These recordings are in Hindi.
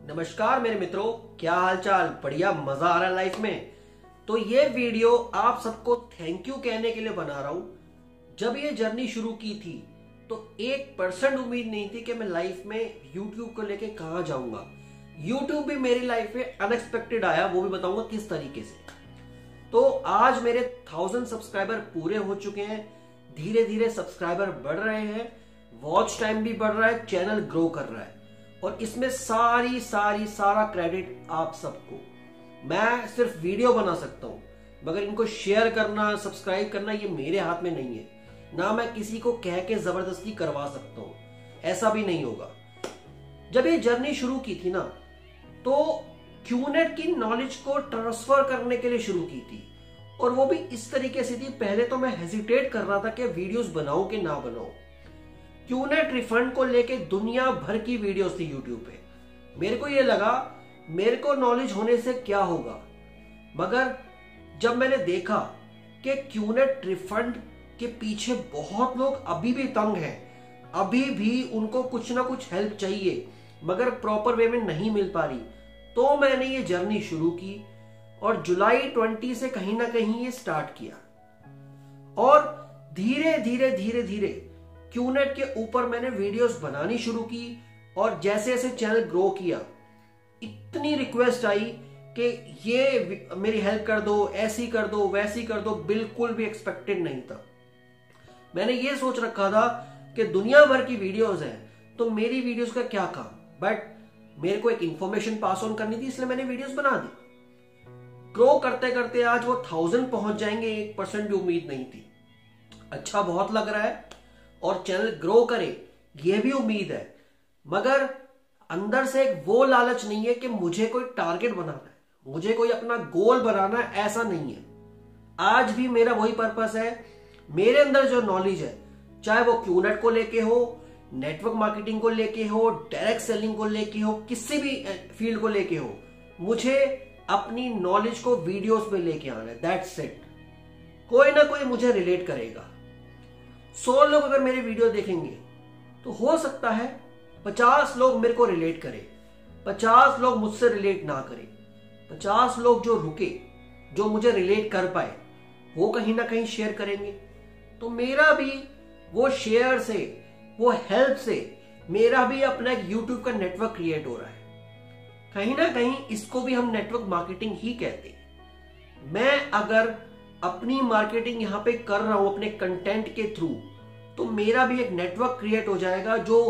नमस्कार मेरे मित्रों, क्या हालचाल? बढ़िया, मजा आ रहा है लाइफ में। तो ये वीडियो आप सबको थैंक यू कहने के लिए बना रहा हूं। जब ये जर्नी शुरू की थी तो 1% उम्मीद नहीं थी कि मैं लाइफ में यूट्यूब को लेके कहां जाऊंगा। यूट्यूब भी मेरी लाइफ में अनएक्सपेक्टेड आया, वो भी बताऊंगा किस तरीके से। तो आज मेरे 1000 सब्सक्राइबर पूरे हो चुके हैं। धीरे धीरे सब्सक्राइबर बढ़ रहे हैं, वॉच टाइम भी बढ़ रहा है, चैनल ग्रो कर रहा है और इसमें सारा क्रेडिट आप सबको। मैं सिर्फ वीडियो बना सकता हूं, मगर इनको शेयर करना, सब्सक्राइब करना ये मेरे हाथ में नहीं है। ना मैं किसी को कह के जबरदस्ती करवा सकता हूं, ऐसा भी नहीं होगा। जब ये जर्नी शुरू की थी ना, तो क्यूनेट की नॉलेज को ट्रांसफर करने के लिए शुरू की थी और वो भी इस तरीके से थी। पहले तो मैं हेजिटेट कर रहा था कि वीडियोस बनाऊं कि ना बनाऊं। क्यूनेट रिफंड को लेके दुनिया भर की वीडियोस थी यूट्यूब पे। मेरे को ये लगा मेरे को नॉलेज होने से क्या होगा, मगर जब मैंने देखा कि क्यूनेट रिफंड के पीछे बहुत लोग अभी भी तंग हैं, अभी भी उनको कुछ ना कुछ हेल्प चाहिए मगर प्रॉपर वे में नहीं मिल पा रही, तो मैंने ये जर्नी शुरू की और जुलाई 20 से कहीं ना कहीं ये स्टार्ट किया और धीरे धीरे क्यूनेट के ऊपर मैंने वीडियोस बनानी शुरू की। और जैसे जैसे चैनल ग्रो किया, इतनी रिक्वेस्ट आई कि ये मेरी हेल्प कर दो, ऐसी कर दो, वैसी कर दो। बिल्कुल भी एक्सपेक्टेड नहीं था। मैंने ये सोच रखा था कि दुनिया भर की वीडियोस हैं तो मेरी वीडियोस का क्या काम, बट मेरे को एक इंफॉर्मेशन पास ऑन करनी थी, इसलिए मैंने वीडियोस बना दी। ग्रो करते करते आज वो 1000 पहुंच जाएंगे, 1% भी उम्मीद नहीं थी। अच्छा बहुत लग रहा है और चैनल ग्रो करे ये भी उम्मीद है, मगर अंदर से एक वो लालच नहीं है कि मुझे कोई टारगेट बनाना है, मुझे कोई अपना गोल बनाना है, ऐसा नहीं है। आज भी मेरा वही पर्पस है। मेरे अंदर जो नॉलेज है, चाहे वो क्यूनेट को लेके हो, नेटवर्क मार्केटिंग को लेके हो, डायरेक्ट सेलिंग को लेके हो, किसी भी फील्ड को लेके हो, मुझे अपनी नॉलेज को वीडियोस में लेके आना है। That's it. कोई ना कोई मुझे रिलेट करेगा। 100 लोग अगर मेरे वीडियो देखेंगे तो हो सकता है 50 लोग मेरे को रिलेट करें, 50 लोग मुझसे रिलेट ना करें। 50 लोग जो रुके, जो मुझे रिलेट कर पाए, वो कहीं ना कहीं शेयर करेंगे। तो मेरा भी वो शेयर से, वो हेल्प से मेरा भी अपना एक यूट्यूब का नेटवर्क क्रिएट हो रहा है। कहीं ना कहीं इसको भी हम नेटवर्क मार्केटिंग ही कहते हैं। मैं अगर अपनी मार्केटिंग यहां पे कर रहा हूं अपने कंटेंट के थ्रू, तो मेरा भी एक नेटवर्क क्रिएट हो जाएगा जो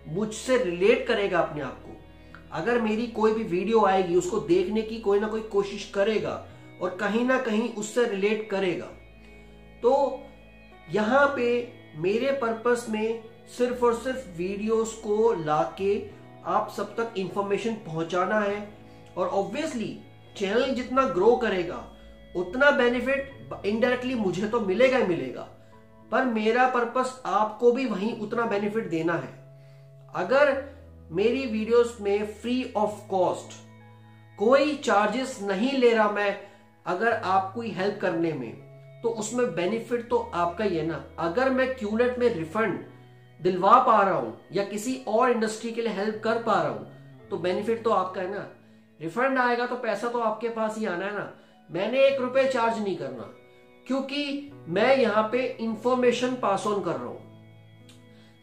मुझसे रिलेट करेगा अपने आप को। अगर मेरी कोई भी वीडियो आएगी, उसको देखने की कोई ना कोई कोशिश करेगा और कहीं ना कहीं उससे रिलेट करेगा, तो यहां पे मेरे पर्पस में सिर्फ और सिर्फ वीडियोस को लाके आप सब तक इंफॉर्मेशन पहुंचाना है। और ऑब्वियसली चैनल जितना ग्रो करेगा उतना बेनिफिट इनडायरेक्टली मुझे तो मिलेगा ही मिलेगा, पर मेरा पर्पस आपको भी वहीं उतना बेनिफिट देना है। अगर मेरी वीडियोस में फ्री ऑफ कॉस्ट कोई चार्जेस नहीं ले रहा मैं, अगर आपको हेल्प करने में, तो उसमें बेनिफिट तो आपका ही है ना। अगर मैं क्यूनेट में रिफंड दिलवा पा रहा हूं या किसी और इंडस्ट्री के लिए हेल्प कर पा रहा हूं, तो बेनिफिट तो आपका है ना। रिफंड आएगा तो पैसा तो आपके पास ही आना है ना। मैंने 1 रुपए चार्ज नहीं करना, क्योंकि मैं यहां पे इंफॉर्मेशन पास ऑन कर रहा हूं,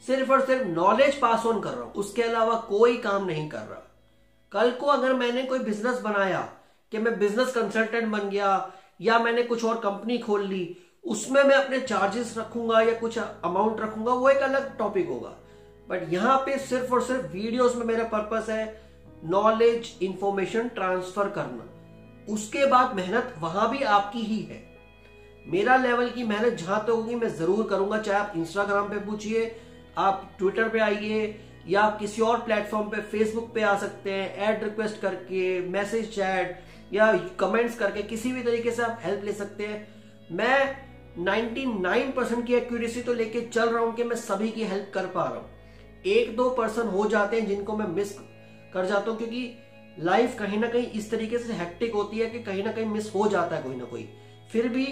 सिर्फ और सिर्फ नॉलेज पास ऑन कर रहा हूं, उसके अलावा कोई काम नहीं कर रहा। कल को अगर मैंने कोई बिजनेस बनाया कि मैं बिजनेस कंसल्टेंट बन गया या मैंने कुछ और कंपनी खोल ली, उसमें मैं अपने चार्जेस रखूंगा या कुछ अमाउंट रखूंगा, वो एक अलग टॉपिक होगा। बट यहां पे सिर्फ और सिर्फ वीडियोस में मेरा पर्पस है नॉलेज, इंफॉर्मेशन ट्रांसफर करना। उसके बाद मेहनत वहां भी आपकी ही है। मेरा लेवल की मेहनत जहां तक होगी मैं जरूर करूंगा। चाहे आप इंस्टाग्राम पे पूछिए, आप ट्विटर पे आइए, या आप किसी और प्लेटफॉर्म पे, फेसबुक पे आ सकते हैं, ऐड रिक्वेस्ट करके, मैसेज चैट या कमेंट्स करके, किसी भी तरीके से आप हेल्प ले सकते हैं। मैं 99% की एक्यूरेसी तो लेके चल रहा हूं कि मैं सभी की हेल्प कर पा रहा हूं। 1-2% हो जाते हैं जिनको मैं मिस कर जाता हूं, क्योंकि लाइफ कहीं ना कहीं इस तरीके से हेक्टिक होती है कि कहीं ना कहीं मिस हो जाता है कोई ना कोई। फिर भी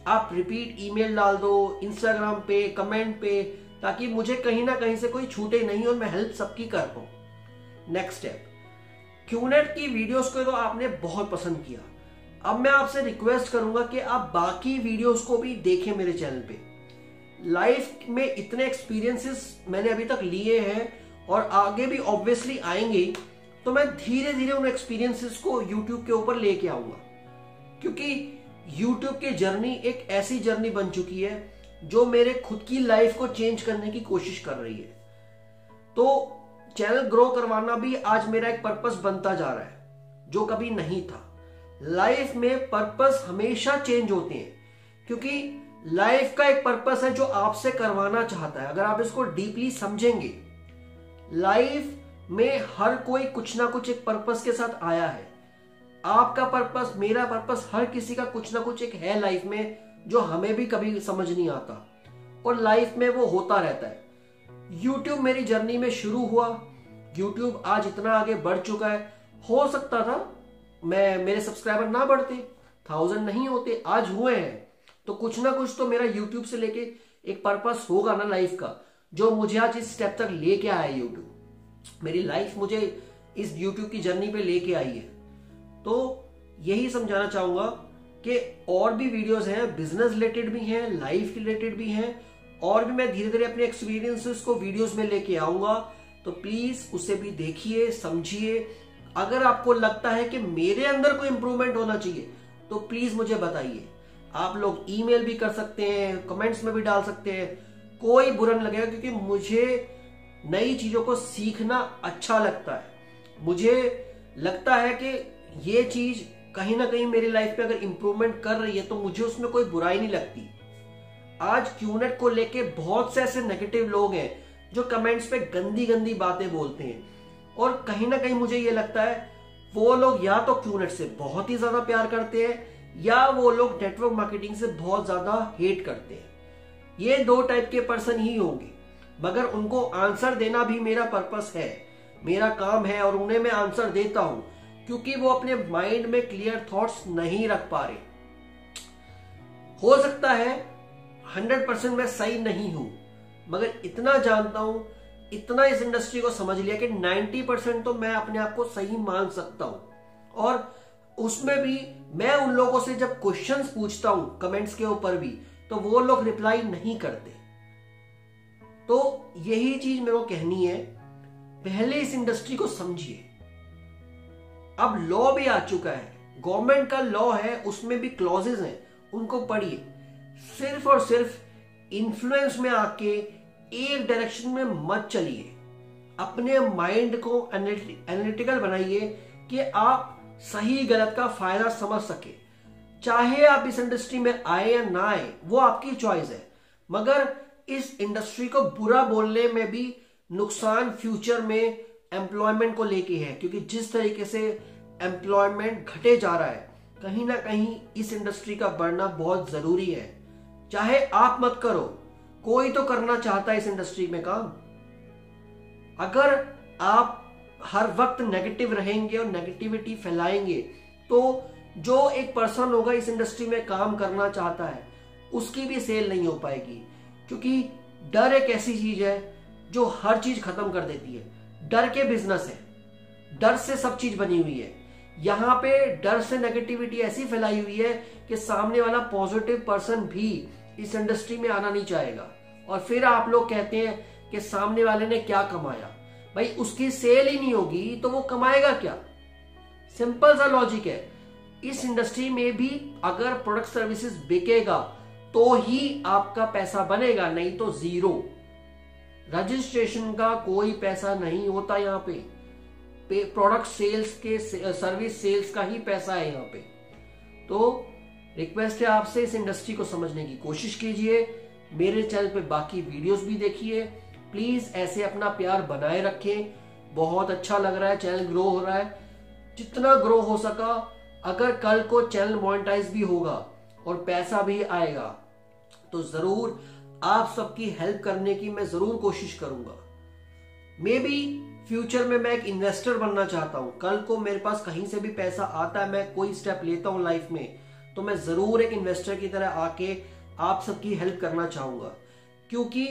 आप रिपीट ईमेल डाल दो इंस्टाग्राम पे, कमेंट पे, ताकि मुझे कहीं ना कहीं से कोई छूटे नहीं और मैं हेल्प सबकी कर पाऊं। नेक्स्ट स्टेप, क्यूनेट की वीडियोस को तो आपने बहुत पसंद किया, अब मैं आपसे रिक्वेस्ट करूंगा कि आप बाकी वीडियोस को भी देखें मेरे चैनल पे। लाइफ में इतने एक्सपीरियंसेस मैंने अभी तक लिए हैं और आगे भी ऑब्वियसली आएंगे, तो मैं धीरे धीरे उन एक्सपीरियंसेस को यूट्यूब के ऊपर लेके आऊंगा, क्योंकि यूट्यूब की जर्नी एक ऐसी जर्नी बन चुकी है जो मेरे खुद की लाइफ को चेंज करने की कोशिश कर रही है। तो चैनल ग्रो करवाना भी आज मेरा एक पर्पस बनता जा रहा है, जो कभी नहीं था। लाइफ में पर्पस हमेशा चेंज होते हैं, क्योंकि लाइफ का एक पर्पस है जो आपसे करवाना चाहता है। अगर आप इसको डीपली समझेंगे, लाइफ में हर कोई कुछ ना कुछ एक पर्पस के साथ आया है। आपका पर्पस, मेरा पर्पस, हर किसी का कुछ ना कुछ एक है लाइफ में, जो हमें भी कभी समझ नहीं आता और लाइफ में वो होता रहता है। YouTube मेरी जर्नी में शुरू हुआ, YouTube आज इतना आगे बढ़ चुका है। हो सकता था मेरे सब्सक्राइबर ना बढ़ते, 1000 नहीं होते, आज हुए हैं, तो कुछ ना कुछ तो मेरा YouTube से लेके एक पर्पस होगा ना लाइफ का, जो मुझे आज इस स्टेप तक लेके आया है। YouTube मेरी लाइफ मुझे इस YouTube की जर्नी पे लेके आई है। तो यही समझाना चाहूंगा कि और भी वीडियोस हैं, बिजनेस रिलेटेड भी हैं, लाइफ रिलेटेड भी हैं, और भी मैं धीरे धीरे अपने एक्सपीरियंसेस को वीडियोस में लेके आऊंगा। तो प्लीज उसे भी देखिए, समझिए। अगर आपको लगता है कि मेरे अंदर कोई इंप्रूवमेंट होना चाहिए तो प्लीज मुझे बताइए। आप लोग ईमेल भी कर सकते हैं, कमेंट्स में भी डाल सकते हैं, कोई बुरा नहीं लगेगा, क्योंकि मुझे नई चीजों को सीखना अच्छा लगता है। मुझे लगता है कि ये चीज कहीं ना कहीं मेरी लाइफ पे अगर इंप्रूवमेंट कर रही है तो मुझे उसमें कोई बुराई नहीं लगती। आज क्यूनेट को लेके बहुत से ऐसे नेगेटिव लोग हैं जो कमेंट्स पे गंदी गंदी बातें बोलते हैं, और कहीं ना कहीं मुझे ये लगता है वो लोग या तो क्यूनेट से बहुत ही ज्यादा प्यार करते हैं या वो लोग नेटवर्क मार्केटिंग से बहुत ज्यादा हेट करते हैं। ये दो टाइप के पर्सन ही होंगे, मगर उनको आंसर देना भी मेरा पर्पस है, मेरा काम है, और उन्हें मैं आंसर देता हूं क्योंकि वो अपने माइंड में क्लियर थॉट्स नहीं रख पा रहे। हो सकता है 100% मैं सही नहीं हूं, मगर इतना जानता हूं, इतना इस इंडस्ट्री को समझ लिया कि 90% तो मैं अपने आप को सही मान सकता हूं। और उसमें भी मैं उन लोगों से जब क्वेश्चंस पूछता हूं कमेंट्स के ऊपर भी, तो वो लोग रिप्लाई नहीं करते। तो यही चीज मेरे को कहनी है, पहले इस इंडस्ट्री को समझिए। अब लॉ भी आ चुका है, गवर्नमेंट का लॉ है, उसमें भी क्लॉजेस हैं, उनको पढ़िए। सिर्फ और सिर्फ इन्फ्लुएंस में आके एक डायरेक्शन में मत चलिए। अपने माइंड को एनालिटिकल बनाइए कि आप सही गलत का फायदा समझ सके। चाहे आप इस इंडस्ट्री में आए या ना आए, वो आपकी चॉइस है, मगर इस इंडस्ट्री को बुरा बोलने में भी नुकसान फ्यूचर में एम्प्लॉयमेंट को लेके है, क्योंकि जिस तरीके से एम्प्लॉयमेंट घटे जा रहा है, कहीं ना कहीं इस इंडस्ट्री का बढ़ना बहुत जरूरी है। चाहे आप मत करो, कोई तो करना चाहता है इस इंडस्ट्री में काम। अगर आप हर वक्त नेगेटिव रहेंगे और नेगेटिविटी फैलाएंगे, तो जो एक पर्सन होगा इस इंडस्ट्री में काम करना चाहता है, उसकी भी सेल नहीं हो पाएगी, क्योंकि डर एक ऐसी चीज है जो हर चीज खत्म कर देती है। डर के बिजनेस है, डर से सब चीज बनी हुई है। यहां पे डर से नेगेटिविटी ऐसी फैलाई हुई है कि सामने वाला पॉजिटिव पर्सन भी इस इंडस्ट्री में आना नहीं चाहेगा। और फिर आप लोग कहते हैं कि सामने वाले ने क्या कमाया। भाई उसकी सेल ही नहीं होगी तो वो कमाएगा क्या? सिंपल सा लॉजिक है। इस इंडस्ट्री में भी अगर प्रोडक्ट सर्विसेज बिकेगा तो ही आपका पैसा बनेगा, नहीं तो जीरो। रजिस्ट्रेशन का कोई पैसा नहीं होता यहाँ पे प्रोडक्ट सेल्स के, सर्विस सेल्स का ही पैसा है यहाँ पे। तो रिक्वेस्ट है आपसे, इस इंडस्ट्री को समझने की कोशिश कीजिए। मेरे चैनल पे बाकी वीडियोस भी देखिए। प्लीज ऐसे अपना प्यार बनाए रखें। बहुत अच्छा लग रहा है, चैनल ग्रो हो रहा है। जितना ग्रो हो सका, अगर कल को चैनल मोनेटाइज भी होगा और पैसा भी आएगा तो जरूर आप सबकी हेल्प करने की मैं जरूर कोशिश करूंगा। मे बी फ्यूचर में मैं एक इन्वेस्टर बनना चाहता हूं। कल को मेरे पास कहीं से भी पैसा आता है, मैं कोई स्टेप लेता हूं लाइफ में, तो मैं जरूर एक इन्वेस्टर की तरह आके आप सबकी हेल्प करना चाहूंगा, क्योंकि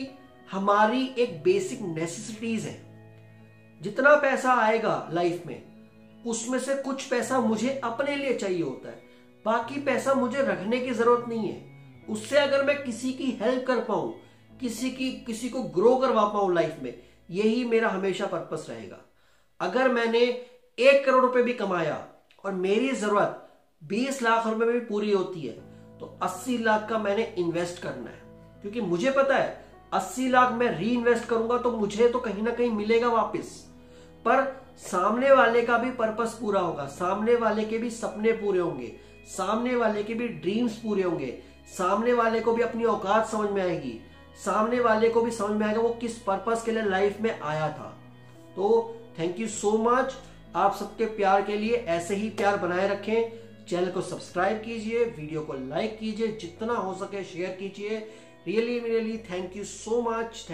हमारी एक बेसिक नेसेसिटीज है। जितना पैसा आएगा लाइफ में उसमें से कुछ पैसा मुझे अपने लिए चाहिए होता है, बाकी पैसा मुझे रखने की जरूरत नहीं है। उससे अगर मैं किसी की हेल्प कर पाऊं, किसी को ग्रो करवा पाऊं लाइफ में, यही मेरा हमेशा पर्पस रहेगा। अगर मैंने 1 करोड़ रुपए भी कमाया और मेरी जरूरत 20 लाख रुपए में भी पूरी होती है, तो 80 लाख का मैंने इन्वेस्ट करना है, क्योंकि मुझे पता है 80 लाख मैं री इन्वेस्ट करूंगा तो मुझे तो कहीं ना कहीं मिलेगा वापस, पर सामने वाले का भी पर्पस पूरा होगा, सामने वाले के भी सपने पूरे होंगे, सामने वाले के भी ड्रीम्स पूरे होंगे, सामने वाले को भी अपनी औकात समझ में आएगी, सामने वाले को भी समझ में आएगा वो किस पर्पस के लिए लाइफ में आया था। तो थैंक यू सो मच। आप सबके प्यार के लिए ऐसे ही प्यार बनाए रखें। चैनल को सब्सक्राइब कीजिए, वीडियो को लाइक कीजिए, जितना हो सके शेयर कीजिए। Really thank you so much.